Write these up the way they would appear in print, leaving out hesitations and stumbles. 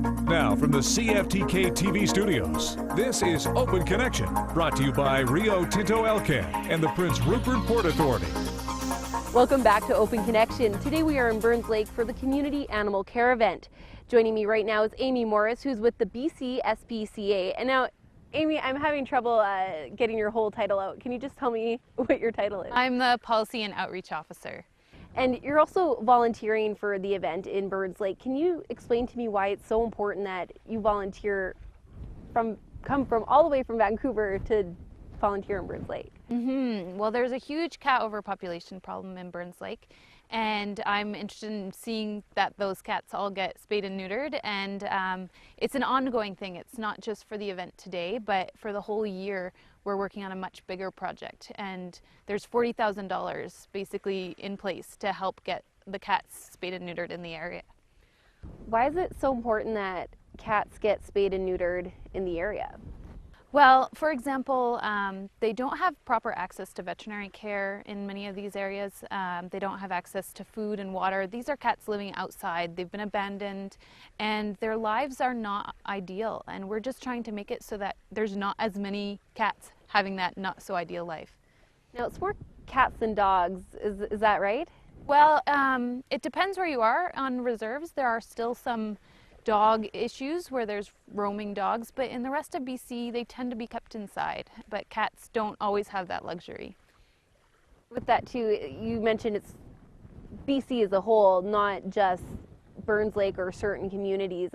Now, from the CFTK TV studios, this is Open Connection, brought to you by Rio Tinto Elcan and the Prince Rupert Port Authority. Welcome back to Open Connection. Today we are in Burns Lake for the Community Animal Care event. Joining me right now is Amy Morris, who's with the BC SPCA. And now, Amy, I'm having trouble getting your whole title out. Can you just tell me what your title is? I'm the Policy and Outreach Officer. And you're also volunteering for the event in Burns Lake. Can you explain to me why it's so important that you volunteer come from all the way from Vancouver to volunteer in Burns Lake? Well, there's a huge cat overpopulation problem in Burns Lake, and I'm interested in seeing that those cats all get spayed and neutered, and it's an ongoing thing. It's not just for the event today, but for the whole year we're working on a much bigger project, and there's $40,000 basically in place to help get the cats spayed and neutered in the area. Why is it so important that cats get spayed and neutered in the area? Well, for example, they don't have proper access to veterinary care in many of these areas. They don't have access to food and water. These are cats living outside. They've been abandoned, and their lives are not ideal. And we're just trying to make it so that there's not as many cats having that not so ideal life. Now, it's more cats than dogs. Is that right? Well, it depends where you are. On reserves, there are still some dog issues where there's roaming dogs, but in the rest of BC they tend to be kept inside, but cats don't always have that luxury. With that too, you mentioned it's BC as a whole, not just Burns Lake or certain communities.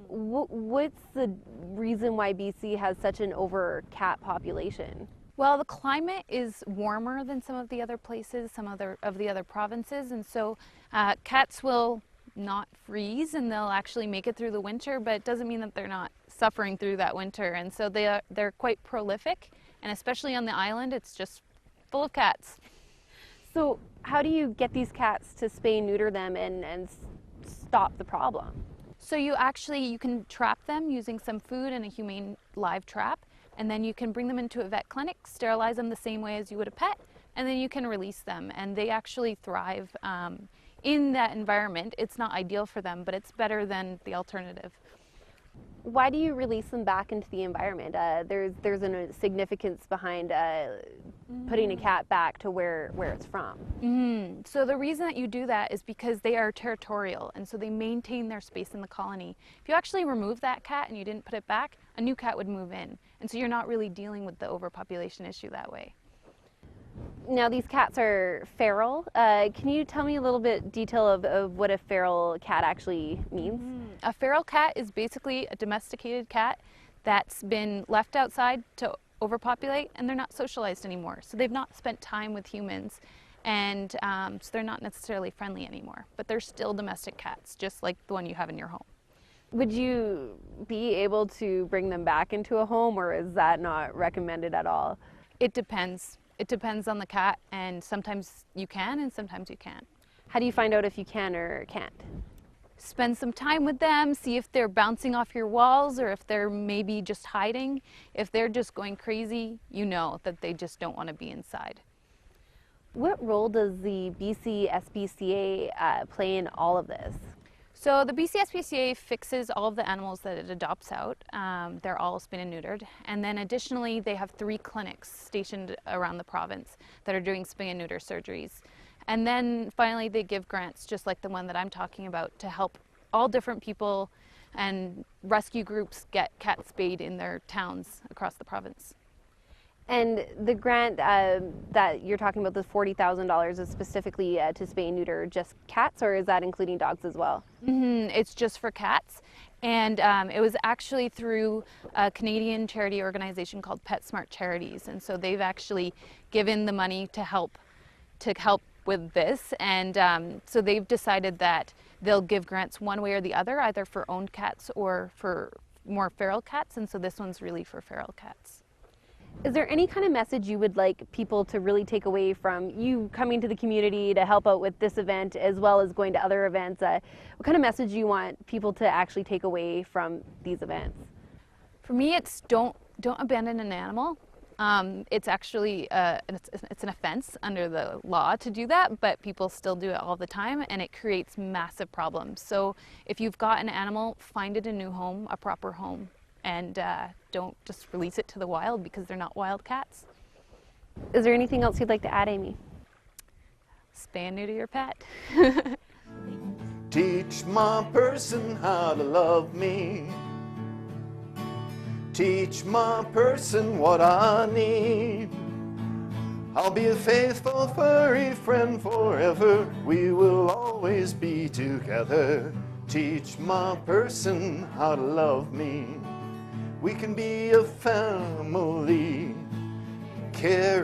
What's the reason why BC has such an over cat population? Well, the climate is warmer than some of the other places, some of the other provinces, and so cats will not freeze and they'll actually make it through the winter, but it doesn't mean that they're not suffering through that winter, and so they're quite prolific, and especially on the island it's just full of cats. So how do you get these cats to spay and neuter them and stop the problem? So you can trap them using some food and a humane live trap, and then you can bring them into a vet clinic, sterilize them the same way as you would a pet, and then you can release them, and they actually thrive in that environment. It's not ideal for them, but it's better than the alternative. Why do you release them back into the environment? There's a significance behind putting a cat back to where it's from. So the reason that you do that is because they are territorial, and so they maintain their space in the colony. If you actually remove that cat and you didn't put it back, a new cat would move in, and so you're not really dealing with the overpopulation issue that way. Now, these cats are feral. Can you tell me a little bit detail of what a feral cat actually means? A feral cat is basically a domesticated cat that's been left outside to overpopulate, and they're not socialized anymore. So they've not spent time with humans, and so they're not necessarily friendly anymore. But they're still domestic cats, just like the one you have in your home. Would you be able to bring them back into a home, or is that not recommended at all? It depends. It depends on the cat, and sometimes you can and sometimes you can't. How do you find out if you can or can't? Spend some time with them, see if they're bouncing off your walls or if they're maybe just hiding. If they're just going crazy, you know that they just don't want to be inside. What role does the BC SPCA play in all of this? So the BC SPCA fixes all of the animals that it adopts out. They're all spayed and neutered. And then additionally, they have 3 clinics stationed around the province that are doing spay and neuter surgeries. And then finally, they give grants, just like the one that I'm talking about, to help all different people and rescue groups get cats spayed in their towns across the province. And the grant that you're talking about, the $40,000, is specifically to spay and neuter just cats, or is that including dogs as well? It's just for cats, and it was actually through a Canadian charity organization called PetSmart Charities, and so they've actually given the money to help with this, and so they've decided that they'll give grants one way or the other, either for owned cats or for more feral cats, and so this one's really for feral cats. Is there any kind of message you would like people to really take away from you coming to the community to help out with this event as well as going to other events? What kind of message do you want people to actually take away from these events? For me, it's don't abandon an animal. It's actually it's an offense under the law to do that, but people still do it all the time, and it creates massive problems. So if you've got an animal, find it a new home, a proper home, and don't just release it to the wild, because they're not wild cats. Is there anything else you'd like to add, Amy? Spay and neuter your pet. Teach my person how to love me. Teach my person what I need. I'll be a faithful furry friend forever. We will always be together. Teach my person how to love me. We can be a family. Caring